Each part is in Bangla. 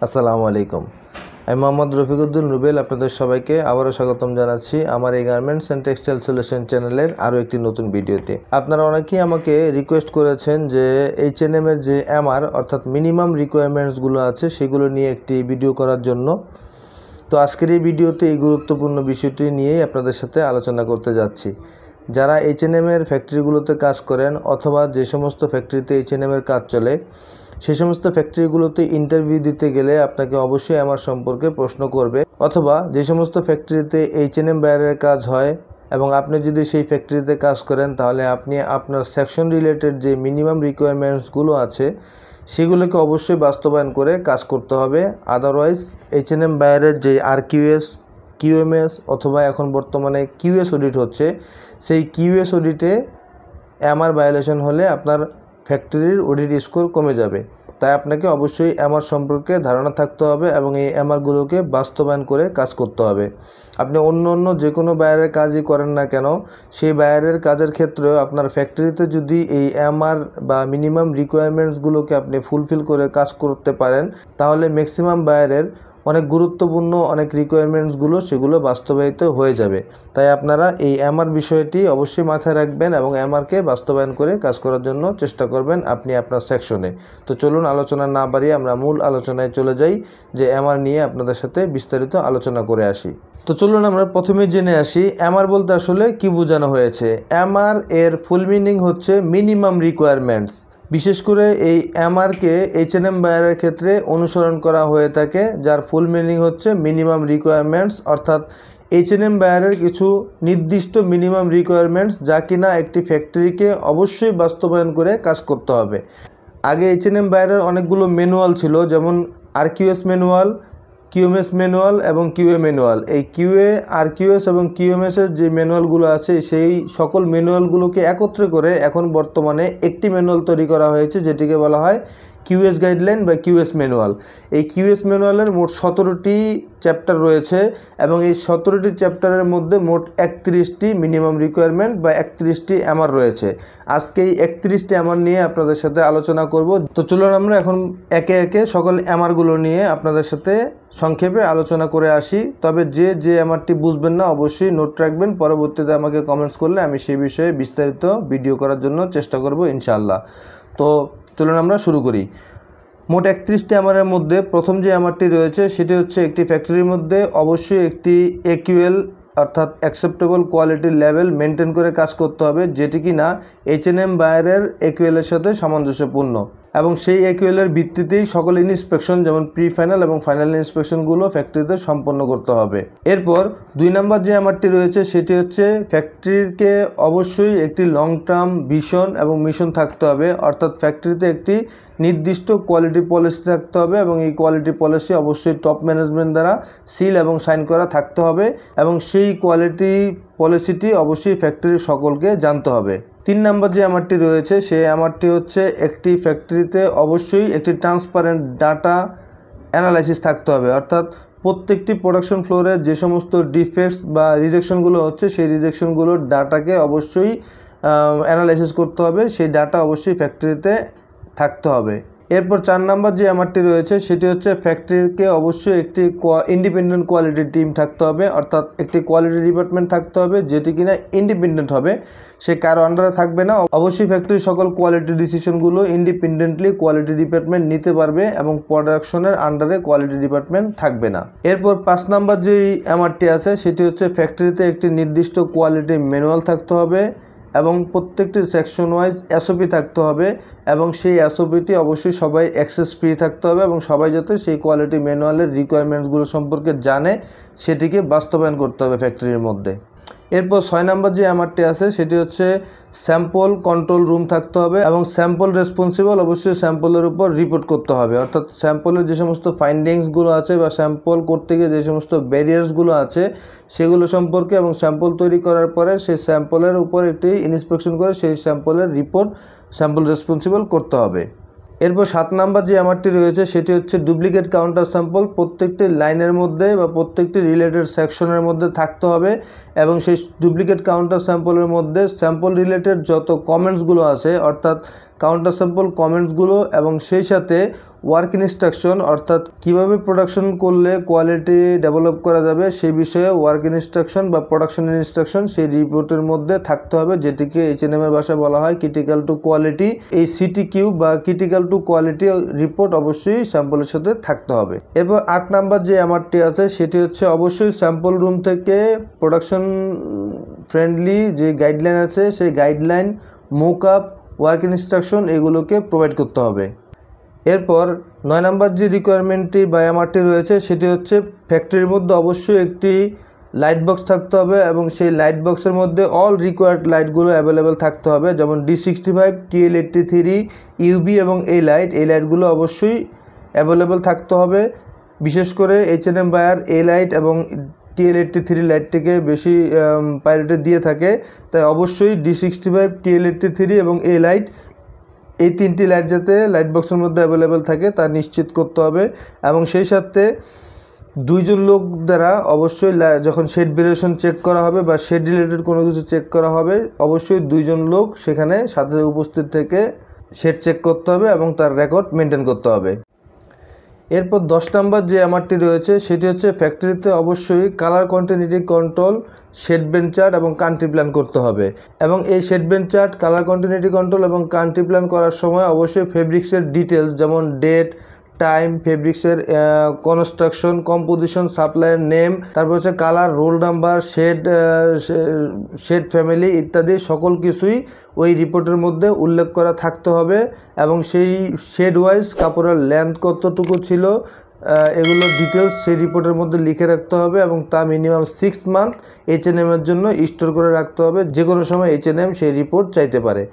আসসালামু আলাইকুম। আমি মোহাম্মদ রফিকুদ্দিন রুবেল আপনাদের সবাইকে আবারও স্বাগতম জানাচ্ছি আমার এই গার্মেন্টস অ্যান্ড টেক্সটাইল সলিউশন চ্যানেলের আরও একটি নতুন ভিডিওতে। আপনারা অনেকেই আমাকে রিকোয়েস্ট করেছেন যে H&M এর যে MR অর্থাৎ মিনিমাম রিকোয়ারমেন্টসগুলো আছে সেগুলো নিয়ে একটি ভিডিও করার জন্য। তো আজকের এই ভিডিওতে এই গুরুত্বপূর্ণ বিষয়টি নিয়েই আপনাদের সাথে আলোচনা করতে যাচ্ছি। যারা H&M এর ফ্যাক্টরিগুলোতে কাজ করেন অথবা যে সমস্ত ফ্যাক্টরিতে H&M এর কাজ চলে সেই সমস্ত ফ্যাক্টরিগুলোতে ইন্টারভিউ দিতে গেলে আপনাকে অবশ্যই আমার সম্পর্কে প্রশ্ন করবে, অথবা যে সমস্ত ফ্যাক্টরিতে H&M বায়ারের কাজ হয় এবং আপনি যদি সেই ফ্যাক্টরিতে কাজ করেন তাহলে আপনি আপনার সেকশন রিলেটেড যে মিনিমাম রিকোয়ারমেন্টসগুলো আছে সেগুলোকে অবশ্যই বাস্তবায়ন করে কাজ করতে হবে। আদারওয়াইজ H&M বায়ারের যে RQS, QMS অথবা এখন বর্তমানে QS অডিট হচ্ছে, সেই QS অডিটে MR ভায়োলেশন হলে আপনার ফ্যাক্টরির অডিট স্কোর কমে যাবে। তাই আপনাকে অবশ্যই MR সম্পর্কে ধারণা থাকতে হবে এবং এই MRগুলোকে বাস্তবায়ন করে কাজ করতে হবে। আপনি অন্য যে কোনো বায়ারের কাজই করেন না কেন, সেই বায়ারের কাজের ক্ষেত্রেও আপনার ফ্যাক্টরিতে যদি এই MR বা মিনিমাম রিকোয়ারমেন্টসগুলোকে আপনি ফুলফিল করে কাজ করতে পারেন তাহলে ম্যাক্সিমাম বায়ারের অনেক গুরুত্বপূর্ণ অনেক রিকোয়ারমেন্টসগুলো সেগুলো বাস্তবায়িত হয়ে যাবে। তাই আপনারা এই MR বিষয়টি অবশ্যই মাথায় রাখবেন এবং MRকে বাস্তবায়ন করে কাজ করার জন্য চেষ্টা করবেন আপনি আপনার সেকশনে। তো চলুন আলোচনা না বাড়িয়ে আমরা মূল আলোচনায় চলে যাই যে MR নিয়ে আপনাদের সাথে বিস্তারিত আলোচনা করে আসি। তো চলুন আমরা প্রথমে জেনে আসি MR বলতে আসলে কি বোঝানো হয়েছে। MR এর ফুল মিনিং হচ্ছে মিনিমাম রিকোয়ারমেন্টস। বিশেষ করে এই MRকে H&M বায়ারের ক্ষেত্রে অনুসরণ করা হয়ে থাকে, যার ফুল মিনিং হচ্ছে মিনিমাম রিকোয়ারমেন্টস, অর্থাৎ H&M বায়ারের কিছু নির্দিষ্ট মিনিমাম রিকোয়ারমেন্টস যা কিনা একটি ফ্যাক্টরিকে অবশ্যই বাস্তবায়ন করে কাজ করতে হবে। আগে H&M বায়ারের অনেকগুলো ম্যানুয়াল ছিল, যেমন RQS ম্যানুয়াল, QMS ম্যানুয়াল এবং QA ম্যানুয়াল। এই QA, RQS এবং QMSের যে ম্যানুয়ালগুলো আছে সেই সকল ম্যানুয়ালগুলোকে একত্রে করে এখন বর্তমানে একটি ম্যানুয়াল তৈরি করা হয়েছে যেটিকে বলা হয় QS গাইডলাইন বা QS ম্যানুয়াল। এই QS ম্যানুয়ালের মোট 17টি চ্যাপ্টার রয়েছে এবং এই 17টি চ্যাপ্টারের মধ্যে মোট 31টি মিনিমাম রিকোয়ারমেন্ট বা 31টি MR রয়েছে। আজকে এই 31টি MR নিয়ে আপনাদের সাথে আলোচনা করব। তো চলুন আমরা এখন একে একে সকল MRগুলো নিয়ে আপনাদের সাথে সংক্ষেপে আলোচনা করে আসি। তবে যে MRটি বুঝবেন না অবশ্যই নোট রাখবেন, পরবর্তীতে আমাকে কমেন্টস করলে আমি সেই বিষয়ে বিস্তারিত ভিডিও করার জন্য চেষ্টা করব ইনশাআল্লাহ। তো চলুন আমরা শুরু করি। মোট 31টি MRের মধ্যে প্রথম যে MRটি রয়েছে সেটি হচ্ছে একটি ফ্যাক্টরির মধ্যে অবশ্যই একটি AQL অর্থাৎ অ্যাকসেপ্টেবল কোয়ালিটি লেভেল মেনটেন করে কাজ করতে হবে, যেটি কিনা H&M বায়ারের AQL-এর সাথে সামঞ্জস্যপূর্ণ এবং সেই AQL-এর ভিত্তিতেই সকল ইন্সপেকশন যেমন প্রি ফাইনাল এবং ফাইনাল ইন্সপেকশনগুলো ফ্যাক্টরিতে সম্পন্ন করতে হবে। এরপর 2 নম্বর যে MRটি রয়েছে সেটি হচ্ছে ফ্যাক্টরিকে অবশ্যই একটি লং টার্ম ভিশন এবং মিশন থাকতে হবে, অর্থাৎ ফ্যাক্টরিতে একটি নির্দিষ্ট কোয়ালিটি পলিসি থাকতে হবে এবং এই কোয়ালিটি পলিসি অবশ্যই টপ ম্যানেজমেন্ট দ্বারা সিল এবং সাইন করা থাকতে হবে এবং সেই কোয়ালিটি পলিসিটি অবশ্যই ফ্যাক্টরির সকলকে জানতে হবে। 3 নম্বর যে MRটি রয়েছে সেই MRটি হচ্ছে একটি ফ্যাক্টরিতে অবশ্যই একটি ট্রান্সপারেন্ট ডাটা অ্যানালাইসিস থাকতে হবে, অর্থাৎ প্রত্যেকটি প্রোডাকশন ফ্লোরে যে সমস্ত ডিফেক্টস বা রিজেকশনগুলো হচ্ছে সেই রিজেকশনগুলোর ডাটাকে অবশ্যই অ্যানালাইসিস করতে হবে, সেই ডাটা অবশ্যই ফ্যাক্টরিতে থাকতে হবে। এরপর 4 নম্বর যে MRটি রয়েছে সেটি হচ্ছে ফ্যাক্টরিকে অবশ্যই একটি ইন্ডিপেন্ডেন্ট কোয়ালিটি টিম থাকতে হবে, অর্থাৎ একটি কোয়ালিটি ডিপার্টমেন্ট থাকতে হবে যেটি কিনা ইন্ডিপেন্ডেন্ট হবে, সে কারো আন্ডারে থাকবে না। অবশ্যই ফ্যাক্টরির সকল কোয়ালিটি ডিসিশনগুলো ইন্ডিপেন্ডেন্টলি কোয়ালিটি ডিপার্টমেন্ট নিতে পারবে এবং প্রোডাকশনের আন্ডারে কোয়ালিটি ডিপার্টমেন্ট থাকবে না। এরপর 5 নম্বর যেই MRটি আছে সেটি হচ্ছে ফ্যাক্টরিতে একটি নির্দিষ্ট কোয়ালিটি ম্যানুয়াল থাকতে হবে এবং প্রত্যেকটি সেকশন ওয়াইজ SOP থাকতে হবে এবং সেই SOPটি অবশ্যই সবাই অ্যাক্সেস ফ্রি থাকতে হবে এবং সবাই যাতে সেই কোয়ালিটি ম্যানুয়ালের রিকোয়ারমেন্টসগুলো সম্পর্কে জানে সেটিকে বাস্তবায়ন করতে হবে ফ্যাক্টরির মধ্যে। এরপর 6 নম্বর যে MRটি আছে সেটি হচ্ছে স্যাম্পল কন্ট্রোল রুম থাকতে হবে এবং স্যাম্পল রেসপন্সিবল অবশ্যই স্যাম্পলের উপর রিপোর্ট করতে হবে, অর্থাৎ স্যাম্পলের যে সমস্ত ফাইন্ডিংসগুলো আছে বা স্যাম্পল করতে গিয়ে যে সমস্ত ব্যারিয়ার্সগুলো আছে সেগুলো সম্পর্কে এবং স্যাম্পল তৈরি করার পরে সেই স্যাম্পলের উপর একটি ইন্সপেকশন করে সেই স্যাম্পলের রিপোর্ট স্যাম্পল রেসপন্সিবল করতে হবে। এরপর 7 নম্বর যে MRটি রয়েছে সেটি হচ্ছে ডুপ্লিকেট কাউন্টার স্যাম্পল প্রত্যেকটি লাইনের মধ্যে বা প্রত্যেকটি রিলেটেড সেকশনের মধ্যে থাকতে হবে এবং সেই ডুপ্লিকেট কাউন্টার স্যাম্পলের মধ্যে স্যাম্পল রিলেটেড যত কমেন্টসগুলো আছে অর্থাৎ কাউন্টার স্যাম্পল কমেন্টসগুলো এবং সেই সাথে ওয়ার্ক ইনস্ট্রাকশন অর্থাৎ কিভাবে প্রোডাকশন করলে কোয়ালিটি ডেভেলপ করা যাবে সেই বিষয়ে ওয়ার্ক ইনস্ট্রাকশন বা প্রোডাকশন ইনস্ট্রাকশন সেই রিপোর্টের মধ্যে থাকতে হবে, যেটিকে H&M এর ভাষায় বলা হয় ক্রিটিক্যাল টু কোয়ালিটি। এই CTQ বা ক্রিটিক্যাল টু কোয়ালিটি রিপোর্ট অবশ্যই স্যাম্পলের সাথে থাকতে হবে। এরপর 8 নাম্বার যে MRT আছে সেটি হচ্ছে অবশ্যই স্যাম্পল রুম থেকে প্রোডাকশন ফ্রেন্ডলি যে গাইডলাইন আছে সেই গাইডলাইন, মোকআপ, ওয়ার্ক ইনস্ট্রাকশন এগুলোকে প্রোভাইড করতে হবে। এরপর 9 নাম্বার যে রিকোয়ারমেন্টটি বা MRT রয়েছে সেটি হচ্ছে ফ্যাক্টরির মধ্যে অবশ্যই একটি লাইট বক্স থাকতে হবে এবং সেই লাইট বক্সের মধ্যে অল রিকোয়ার্ড লাইটগুলো অ্যাভেলেবেল থাকতে হবে, যেমন D65, TL83, UV এবং এই লাইটগুলো অবশ্যই অ্যাভেলেবেল থাকতে হবে। বিশেষ করে H&M বায়ার এই লাইট এবং TL83 লাইটটিকে বেশি প্রায়োরিটি দিয়ে থাকে, তাই অবশ্যই D65, TL83 এবং এই 3টি লাইট যাতে লাইট বক্সের মধ্যে অ্যাভেলেবেল থাকে তা নিশ্চিত করতে হবে। এবং সেই সাথে 2 জন লোক দ্বারা অবশ্যই যখন শেড ভেরিয়েশন চেক করা হবে বা শেড রিলেটেড কোনো কিছু চেক করা হবে অবশ্যই 2 জন লোক সেখানে সাথে উপস্থিত থেকে শেড চেক করতে হবে এবং তার রেকর্ড মেনটেন করতে হবে। এরপর 10 নাম্বার যে MRT রয়েছে সেটি হচ্ছে ফ্যাক্টরিতে অবশ্যই colour continuity control, shade bench chart এবং কান্ট্রি প্ল্যান করতে হবে। এবং এই shade bench chart, colour continuity control এবং কান্ট্রি প্ল্যান করার সময় অবশ্যই ফেব্রিক্সের ডিটেলস যেমন ডেট, টাইম, ফেব্রিক্সের কনস্ট্রাকশন, কম্পোজিশন, সাপ্লায়ার নেম, তারপর হচ্ছে colour, roll number, shade family ইত্যাদি সকল কিছুই ওই রিপোর্টের মধ্যে উল্লেখ করা থাকতে হবে। এবং সেই শেড ওয়াইজ কাপড়ের লেন্থ কতটুকু ছিল এগুলো ডিটেলস সেই রিপোর্টের মধ্যে লিখে রাখতে হবে এবং তা মিনিমাম 6 মান্থ H&M এর জন্য স্টোর করে রাখতে হবে, যে কোনো সময় H&M সেই রিপোর্ট চাইতে পারে।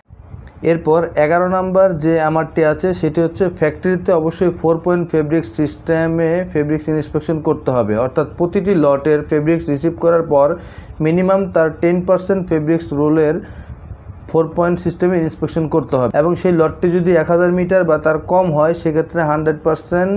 এরপর 11 নাম্বার যে MRT আছে সেটি হচ্ছে ফ্যাক্টরিতে অবশ্যই 4 পয়েন্ট ফেব্রিক্স সিস্টেমে ফেব্রিক্স ইন্সপেকশন করতে হবে, অর্থাৎ প্রতিটি লটের ফেব্রিক্স রিসিভ করার পর মিনিমাম তার 10% ফেব্রিক্স রোলের 4 পয়েন্ট সিস্টেমে ইন্সপেকশন করতে হবে। এবং সেই লটটি যদি 1000 মিটার বা তার কম হয় সেক্ষেত্রে 100%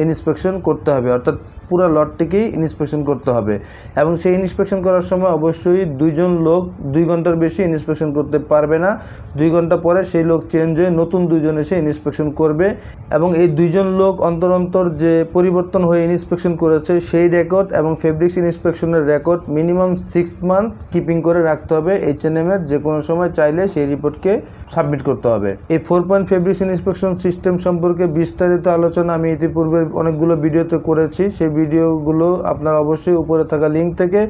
ইন্সপেকশন করতে হবে, অর্থাৎ পুরো লটটিকেই ইন্সপেকশন করতে হবে। এবং সেই ইন্সপেকশন করার সময় অবশ্যই 2 জন লোক 2 ঘন্টার বেশি ইন্সপেকশন করতে পারবে না। 2 ঘন্টা পরে সেই লোক চেঞ্জ হয়ে নতুন 2 জন এসে ইন্সপেকশন করবে এবং এই 2 জন লোক অন্তর অন্তর যে পরিবর্তন হয়ে ইন্সপেকশন করেছে সেই রেকর্ড এবং ফেব্রিক্স ইন্সপেকশনের রেকর্ড মিনিমাম 6 মান্থ কিপিং করে রাখতে হবে। H&M এর যে কোনো সময় চাইলে সেই রিপোর্টকে সাবমিট করতে হবে। এই 4 পয়েন্ট ফেব্রিক্স ইন্সপেকশন সিস্টেম সম্পর্কে বিস্তারিত আলোচনা আমি ইতিপূর্বে অনেকগুলো ভিডিওতে করেছি, সেই ভিডিওগুলো আপনারা অবশ্যই উপরে থাকা লিঙ্ক থেকে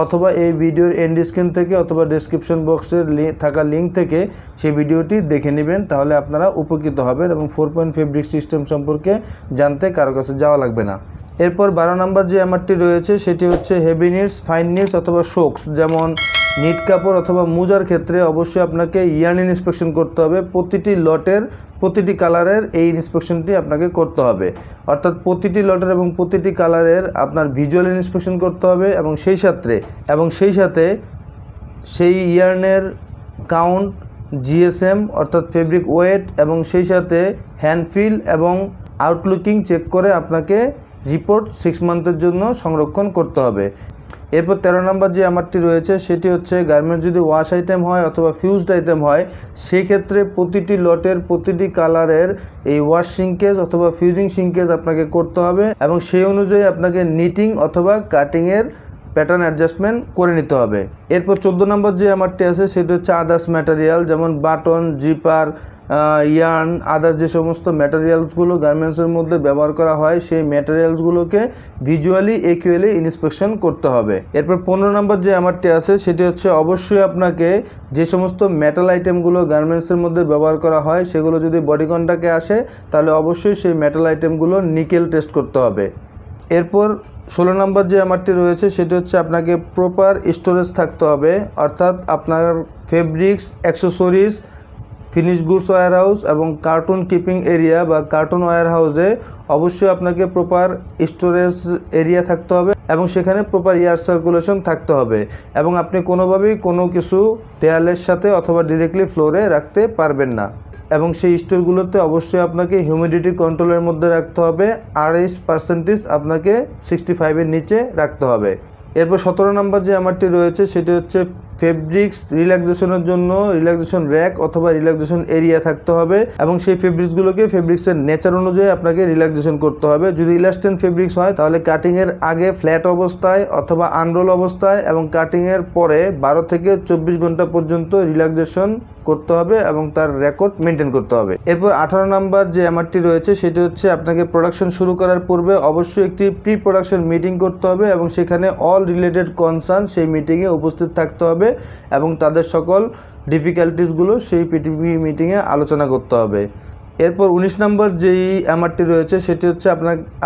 অথবা এই ভিডিওর এন্ড স্ক্রিন থেকে অথবা ডেসক্রিপশন বক্সের থাকা লিঙ্ক থেকে সেই ভিডিওটি দেখে নেবেন, তাহলে আপনারা উপকৃত হবেন এবং 4 পয়েন্ট ফেব্রিক সিস্টেম সম্পর্কে জানতে কারো কাছে যাওয়া লাগবে না। এরপর 12 নাম্বার যে MRT রয়েছে সেটি হচ্ছে হেভি নিডস, ফাইন নিডস অথবা শোকস, যেমন নিট কাপড় অথবা মোজার ক্ষেত্রে অবশ্যই আপনাকে ইয়ার্ন ইন্সপেকশন করতে হবে। প্রতিটি লটের প্রতিটি কালারের এই ইন্সপেকশনটি আপনাকে করতে হবে, অর্থাৎ প্রতিটি লটের এবং প্রতিটি কালারের আপনার ভিজুয়াল ইন্সপেকশন করতে হবে এবং সেই সাথে সেই ইয়ার্নের কাউন্ট, GSM অর্থাৎ ফেব্রিক ওয়েট এবং সেই সাথে হ্যান্ড ফিল এবং আউটলুকিং চেক করে আপনাকে রিপোর্ট 6 মান্থের জন্য সংরক্ষণ করতে হবে। এরপর 13 নম্বর যে MRT রয়েছে সেটি হচ্ছে গার্মেন্টস যদি ওয়াশ আইটেম হয় অথবা ফিউজড আইটেম হয় সেই ক্ষেত্রে প্রতিটি লটের প্রতিটি কালারের এই ওয়াশ সিঙ্কেজ অথবা ফিউজিং সিঙ্কেজ আপনাকে করতে হবে এবং সেই অনুযায়ী আপনাকে নিটিং অথবা কাটিংয়ের প্যাটার্ন অ্যাডজাস্টমেন্ট করে নিতে হবে। এরপর 14 নম্বর যে MRT আছে সেটি হচ্ছে আদার্স ম্যাটেরিয়াল, যেমন বাটন, জিপার, ইয়ার্ন, আদার্স যে সমস্ত ম্যাটেরিয়ালসগুলো গার্মেন্টসের মধ্যে ব্যবহার করা হয় সেই ম্যাটেরিয়ালসগুলোকে ভিজুয়ালি একুয়ালি ইন্সপেকশন করতে হবে। এরপর 15 নম্বর যে MRT আছে সেটি হচ্ছে অবশ্যই আপনাকে যে সমস্ত মেটাল আইটেমগুলো গার্মেন্টসের মধ্যে ব্যবহার করা হয় সেগুলো যদি বডি কন্ট্যাক্টে আসে তাহলে অবশ্যই সেই মেটাল আইটেমগুলো নিকেল টেস্ট করতে হবে। এরপর 16 নম্বর যে MRT রয়েছে সেটি হচ্ছে আপনাকে প্রপার স্টোরেজ থাকতে হবে, অর্থাৎ আপনার fabrics, accessories, finish goods warehouse এবং কার্টুন কিপিং এরিয়া বা কার্টুন ওয়্যার হাউসে অবশ্যই আপনাকে প্রপার স্টোরেজ এরিয়া থাকতে হবে এবং সেখানে প্রপার এয়ার সার্কুলেশন থাকতে হবে এবং আপনি কোনোভাবেই কোনো কিছু দেয়ালের সাথে অথবা ডিরেক্টলি ফ্লোরে রাখতে পারবেন না এবং সেই স্টোরগুলোতে অবশ্যই আপনাকে হিউমিডিটি কন্ট্রোলের মধ্যে রাখতে হবে। RH% আপনাকে 65-এর নিচে রাখতে হবে। এরপর 17 নম্বর যে MRT রয়েছে সেটি হচ্ছে ফেব্রিক্স রিল্যাক্সেশনের জন্য রিল্যাক্সেশন র্যাক অথবা রিল্যাক্সেশন এরিয়া থাকতে হবে এবং সেই ফেব্রিক্সগুলোকে ফেব্রিক্সের নেচার অনুযায়ী আপনাকে রিল্যাক্সেশন করতে হবে। যদি ইলাস্টেন ফেব্রিক্স হয় তাহলে কাটিংয়ের আগে ফ্ল্যাট অবস্থায় অথবা আনরোল অবস্থায় এবং কাটিংয়ের পরে 12 থেকে 24 ঘন্টা পর্যন্ত রিল্যাক্সেশন করতে হবে এবং তার রেকর্ড মেনটেন করতে হবে। এরপর 18 নাম্বার যে এমআরটি রয়েছে সেটি হচ্ছে আপনাকে প্রোডাকশন শুরু করার পূর্বে অবশ্যই একটি প্রি প্রোডাকশন মিটিং করতে হবে এবং সেখানে অল রিলেটেড কনসার্ন সেই মিটিংয়ে উপস্থিত থাকতে হবে এবং তাদের সকল ডিফিকাল্টিসগুলো সেই পিটিপি মিটিংয়ে আলোচনা করতে হবে। এরপর 19 নম্বর যেই এমআরটি রয়েছে সেটি হচ্ছে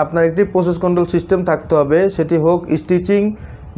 আপনার একটি প্রসেস কন্ট্রোল সিস্টেম থাকতে হবে, সেটি হোক স্টিচিং,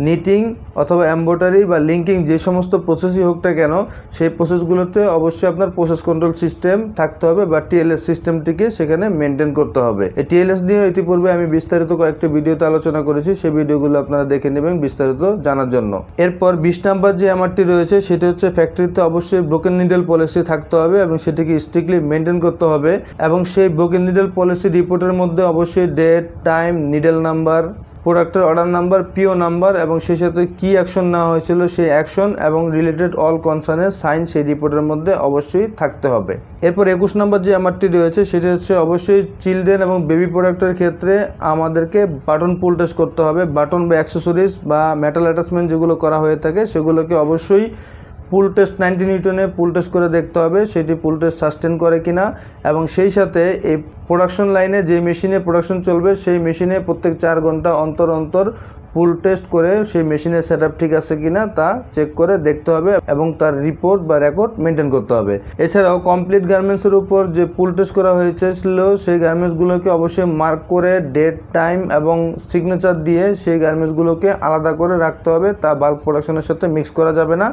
নিটিং অথবা এমব্রয়ডারি বা লিঙ্কিং, যে সমস্ত প্রসেসই হোক না কেন সেই প্রসেসগুলোতে অবশ্যই আপনার প্রসেস কন্ট্রোল সিস্টেম থাকতে হবে বা টিএলএস সিস্টেমটিকে সেখানে মেনটেন করতে হবে। এই টিএলএস নিয়ে ইতিপূর্বে আমি বিস্তারিত কয়েকটি ভিডিওতে আলোচনা করেছি, সেই ভিডিওগুলো আপনারা দেখে নেবেন বিস্তারিত জানার জন্য। এরপর 20 নাম্বার যে এমআরটি রয়েছে সেটি হচ্ছে ফ্যাক্টরিতে অবশ্যই ব্রোকেন নিডল পলিসি থাকতে হবে এবং সেটিকে স্ট্রিক্টলি মেনটেন করতে হবে এবং সেই ব্রোকেন নিডল পলিসি রিপোর্টের মধ্যে অবশ্যই ডেট, টাইম, নিডল নাম্বার, প্রোডাক্টের অর্ডার নাম্বার, পিও নাম্বার এবং সেই সাথে কী অ্যাকশন নেওয়া হয়েছিল সেই অ্যাকশন এবং রিলেটেড অল কনসার্নের সাইন সেই রিপোর্টের মধ্যে অবশ্যই থাকতে হবে। এরপর 21 নম্বর যে এমআরটি রয়েছে সেটি হচ্ছে অবশ্যই চিলড্রেন এবং বেবি প্রোডাক্টের ক্ষেত্রে আমাদেরকে বাটন পুল টেস্ট করতে হবে। বাটন বা অ্যাক্সেসরিজ বা মেটাল অ্যাটাচমেন্ট যেগুলো করা হয়ে থাকে সেগুলোকে অবশ্যই পুল টেস্ট 90 নিউটনে পুল টেস্ট করে দেখতে হবে সেটি পুল টেস্ট সাস্টেন করে কিনা এবং সেই সাথে এই প্রোডাকশন লাইনে যে মেশিনে প্রোডাকশন চলবে সেই মেশিনে প্রত্যেক 4 ঘন্টা অন্তর অন্তর পুল টেস্ট করে সেই মেশিনের সেটআপ ঠিক আছে কিনা তা চেক করে দেখতে হবে এবং তার রিপোর্ট বা রেকর্ড মেনটেন করতে হবে। এছাড়াও কমপ্লিট গার্মেন্টসের উপর যে পুল টেস্ট করা হয়েছিল সেই গার্মেন্টসগুলোকে অবশ্যই মার্ক করে ডেট, টাইম এবং সিগনেচার দিয়ে সেই গার্মেন্টসগুলোকে আলাদা করে রাখতে হবে, তা বাল্ক প্রোডাকশনের সাথে মিক্স করা যাবে না।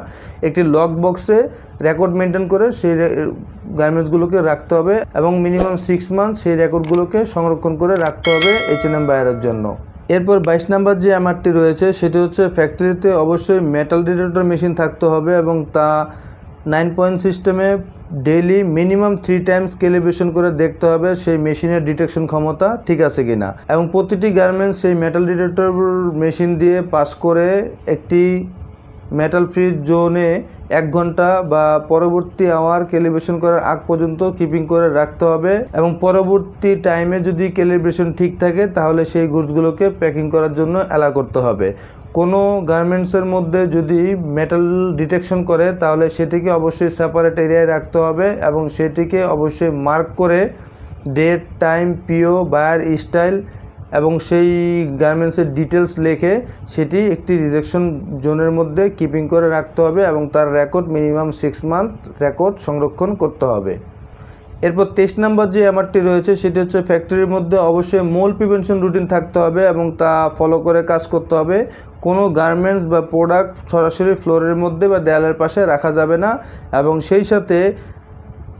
একটি লক বক্সে রেকর্ড মেনটেন করে সেই গার্মেন্টসগুলোকে রাখতে হবে এবং মিনিমাম 6 মান্থ সেই রেকর্ডগুলোকে সংরক্ষণ করে রাখতে হবে H&M বায়ারের জন্য। এরপর 22 নাম্বার যে এমআরটি রয়েছে সেটি হচ্ছে ফ্যাক্টরিতে অবশ্যই মেটাল ডিটেক্টর মেশিন থাকতে হবে এবং তা 9 পয়েন্ট সিস্টেমে ডেইলি মিনিমাম 3 টাইমস ক্যালিব্রেশন করে দেখতে হবে সেই মেশিনের ডিটেকশন ক্ষমতা ঠিক আছে কিনা এবং প্রতিটি গার্মেন্টস সেই মেটাল ডিটেক্টর মেশিন দিয়ে পাস করে একটি মেটাল ফ্রি জোনে 1 ঘন্টা বা পরবর্তী আওয়ার ক্যালিব্রেশন করার আগ পর্যন্ত কিপিং করে রাখতে হবে এবং পরবর্তী টাইমে যদি ক্যালিব্রেশন ঠিক থাকে তাহলে সেই গুডসগুলোকে প্যাকিং করার জন্য অ্যালাউ করতে হবে। কোনো গার্মেন্টসের মধ্যে যদি মেটাল ডিটেকশন করে তাহলে সেটিকে অবশ্যই সেপারেট এরিয়ায় রাখতে হবে এবং সেটিকে অবশ্যই মার্ক করে ডেট, টাইম, পিও, বায়ার স্টাইল এবং সেই গার্মেন্টসের ডিটেলস লিখে সেটি একটি রিজেকশন জোনের মধ্যে কিপিং করে রাখতে হবে এবং তার রেকর্ড মিনিমাম 6 মান্থ রেকর্ড সংরক্ষণ করতে হবে। এরপর 23 নাম্বার যে এমআরটি রয়েছে সেটি হচ্ছে ফ্যাক্টরির মধ্যে অবশ্যই মোল প্রিভেনশন রুটিন থাকতে হবে এবং তা ফলো করে কাজ করতে হবে। কোনো গার্মেন্টস বা প্রোডাক্ট সরাসরি ফ্লোরের মধ্যে বা দেয়ালের পাশে রাখা যাবে না এবং সেই সাথে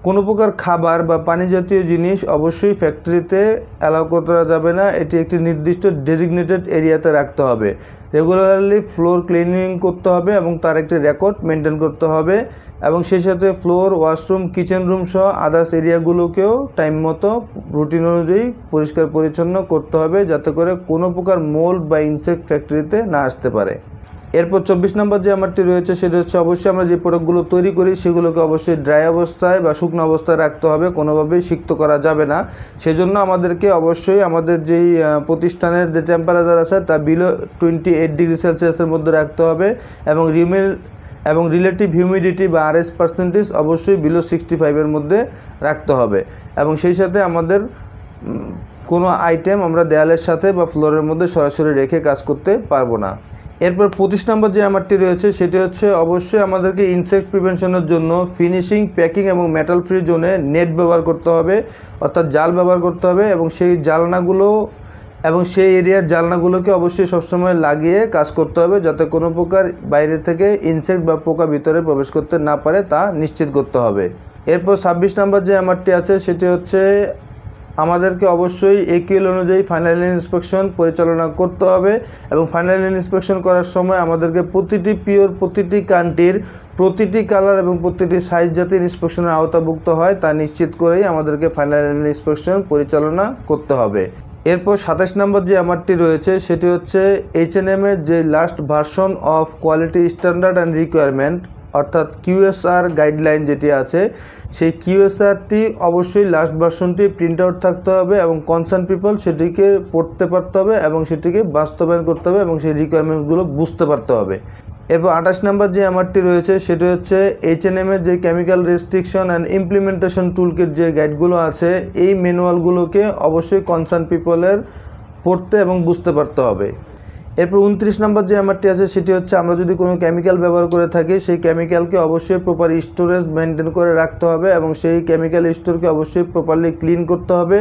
কোনো প্রকার খাবার বা পানি জাতীয় জিনিস অবশ্যই ফ্যাক্টরিতে অ্যালাউ করা যাবে না, এটি একটি নির্দিষ্ট ডেজিগনেটেড এরিয়াতে রাখতে হবে। রেগুলারলি ফ্লোর ক্লিনিং করতে হবে এবং তার একটি রেকর্ড মেনটেন করতে হবে এবং সেই সাথে ফ্লোর, ওয়াশরুম, কিচেন রুম সহ আদার্স এরিয়াগুলোকেও টাইম মতো রুটিন অনুযায়ী পরিষ্কার পরিচ্ছন্ন করতে হবে যাতে করে কোনো প্রকার মোল্ড বা ইনসেক্ট ফ্যাক্টরিতে না আসতে পারে। এরপর 24 নম্বর যে এমআরটি রয়েছে সেটা হচ্ছে অবশ্যই আমরা যে প্রোডাক্টগুলো তৈরি করি সেগুলোকে অবশ্যই ড্রাই অবস্থায় বা শুকনো অবস্থায় রাখতে হবে, কোনোভাবেই সিক্ত করা যাবে না। সেজন্য আমাদেরকে অবশ্যই আমাদের যেই প্রতিষ্ঠানের যে টেম্পারেচার আছে তা বিলো 28 ডিগ্রি সেলসিয়াসের মধ্যে রাখতে হবে এবং রিলেটিভ হিউমিডিটি বা RS% অবশ্যই বিলো 65-এর মধ্যে রাখতে হবে এবং সেই সাথে আমাদের কোনো আইটেম আমরা দেয়ালের সাথে বা ফ্লোরের মধ্যে সরাসরি রেখে কাজ করতে পারবো না। এরপর 25 নম্বর যে এমআরটি রয়েছে সেটি হচ্ছে অবশ্যই আমাদেরকে ইনসেক্ট প্রিভেনশনের জন্য ফিনিশিং, প্যাকিং এবং মেটাল ফ্রি জোনে নেট ব্যবহার করতে হবে, অর্থাৎ জাল ব্যবহার করতে হবে এবং সেই জালনাগুলো এবং সেই এরিয়ার জালনাগুলোকে অবশ্যই সবসময় লাগিয়ে কাজ করতে হবে যাতে কোনো প্রকার বাইরে থেকে ইনসেক্ট বা পোকা ভিতরে প্রবেশ করতে না পারে তা নিশ্চিত করতে হবে। এরপর 26 নম্বর যে এমআরটি আছে সেটি হচ্ছে আমাদেরকে অবশ্যই AQL অনুযায়ী ফাইনাল ইন্সপেকশন পরিচালনা করতে হবে এবং ফাইনাল ইন্সপেকশন করার সময় আমাদেরকে প্রতিটি পিওর, প্রতিটি কান্ট্রির প্রতিটি কালার এবং প্রতিটি সাইজ যাতে ইন্সপেকশনের আওতাভুক্ত হয় তা নিশ্চিত করেই আমাদেরকে ফাইনাল ইন্সপেকশন পরিচালনা করতে হবে। এরপর 27 নম্বর যে এমআরটি রয়েছে সেটি হচ্ছে H&M এর যে last version of quality standard and requirement অর্থাৎ কিউএসআর গাইডলাইন যেটি আছে সেই কিউএসআরটি অবশ্যই লাস্ট ভার্সনটি প্রিন্ট আউট থাকতে হবে এবং কনসার্ন পিপল সেটিকে পড়তে পারতে হবে এবং সেটিকে বাস্তবায়ন করতে হবে এবং সেই রিকোয়ারমেন্টগুলো বুঝতে পারতে হবে। এরপর 28 নম্বর যে এমআরটি রয়েছে সেটি হচ্ছে H&M এর যে chemical restriction and implementation toolkit যে গাইডগুলো আছে এই ম্যানুয়ালগুলোকে অবশ্যই কনসার্ন পিপলের পড়তে এবং বুঝতে পারতে হবে। এরপর 29 নম্বর যে এমআরটি আছে সেটি হচ্ছে আমরা যদি কোনো কেমিক্যাল ব্যবহার করে থাকি সেই কেমিক্যালকে অবশ্যই প্রপার স্টোরেজ মেনটেন করে রাখতে হবে এবং সেই কেমিক্যাল স্টোরকে অবশ্যই প্রপারলি ক্লিন করতে হবে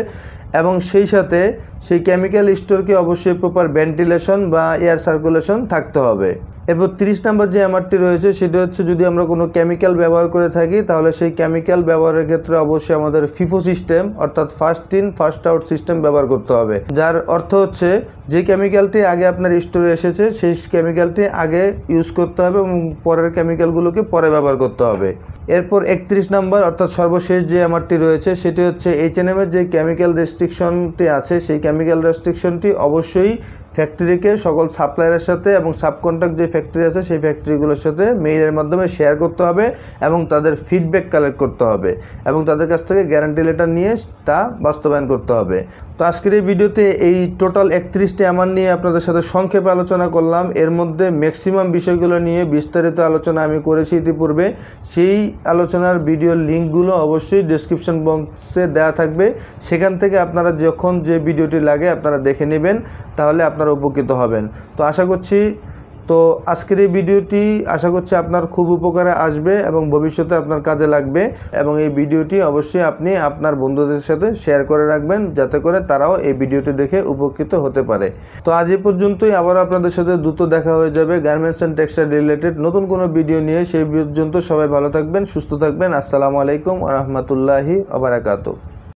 এবং সেই সাথে সেই কেমিক্যাল স্টোরকে অবশ্যই প্রপার ভেন্টিলেশন বা এয়ার সার্কুলেশন থাকতে হবে। এরপর 30 নম্বর যে এমআরটি রয়েছে সেটি হচ্ছে যদি আমরা কোনো কেমিক্যাল ব্যবহার করে থাকি তাহলে সেই কেমিক্যাল ব্যবহারের ক্ষেত্রে অবশ্যই আমাদের ফিফো সিস্টেম অর্থাৎ first in first out system ব্যবহার করতে হবে, যার অর্থ হচ্ছে যে কেমিক্যালটি আগে আপনার স্টোরে এসেছে সেই কেমিক্যালটি আগে ইউজ করতে হবে এবং পরের কেমিক্যালগুলোকে পরে ব্যবহার করতে হবে। এরপর 31 নম্বর অর্থাৎ সর্বশেষ যে এমআরটি রয়েছে সেটি হচ্ছে H&M এর যে কেমিক্যাল রেস্ট্রিকশনটি আছে সেই কেমিক্যাল রেস্ট্রিকশনটি অবশ্যই ফ্যাক্টরিকে সকল সাপ্লায়ারের সাথে এবং সাবকন্ট্রাক্ট যে ফ্যাক্টরি আছে সেই ফ্যাক্টরিগুলোর সাথে মেইলের মাধ্যমে শেয়ার করতে হবে এবং তাদের ফিডব্যাক কালেক্ট করতে হবে এবং তাদের কাছ থেকে গ্যারান্টি লেটার নিয়ে তা বাস্তবায়ন করতে হবে। তো আজকের এই ভিডিওতে এই টোটাল 31টি এমআর নিয়ে আপনাদের সাথে সংক্ষেপে আলোচনা করলাম। এর মধ্যে ম্যাক্সিমাম বিষয়গুলো নিয়ে বিস্তারিত আলোচনা আমি করেছি ইতিপূর্বে, সেই আলোচনার ভিডিওর লিঙ্কগুলো অবশ্যই ডেসক্রিপশন বক্সে দেওয়া থাকবে, সেখান থেকে আপনারা যখন যে ভিডিওটি লাগে আপনারা দেখে নেবেন, তাহলে আপনারা উপকৃত হবেন। তো আজকের এই ভিডিওটি আশা করছি আপনার খুব উপকারে আসবে এবং ভবিষ্যতে আপনার কাজে লাগবে এবং এই ভিডিওটি অবশ্যই আপনি আপনার বন্ধুদের সাথে শেয়ার করে রাখবেন যাতে করে তারাও এই ভিডিওটি দেখে উপকৃত হতে পারে। তো আজ এই পর্যন্তই, আবার আপনাদের সাথে দ্রুত দেখা হয়ে যাবে গার্মেন্টস অ্যান্ড টেক্সটাইল রিলেটেড নতুন কোনো ভিডিও নিয়ে। সেই পর্যন্ত সবাই ভালো থাকবেন, সুস্থ থাকবেন। আসসালামু আলাইকুম ওয়া রাহমাতুল্লাহি ওয়া বারাকাতুহু।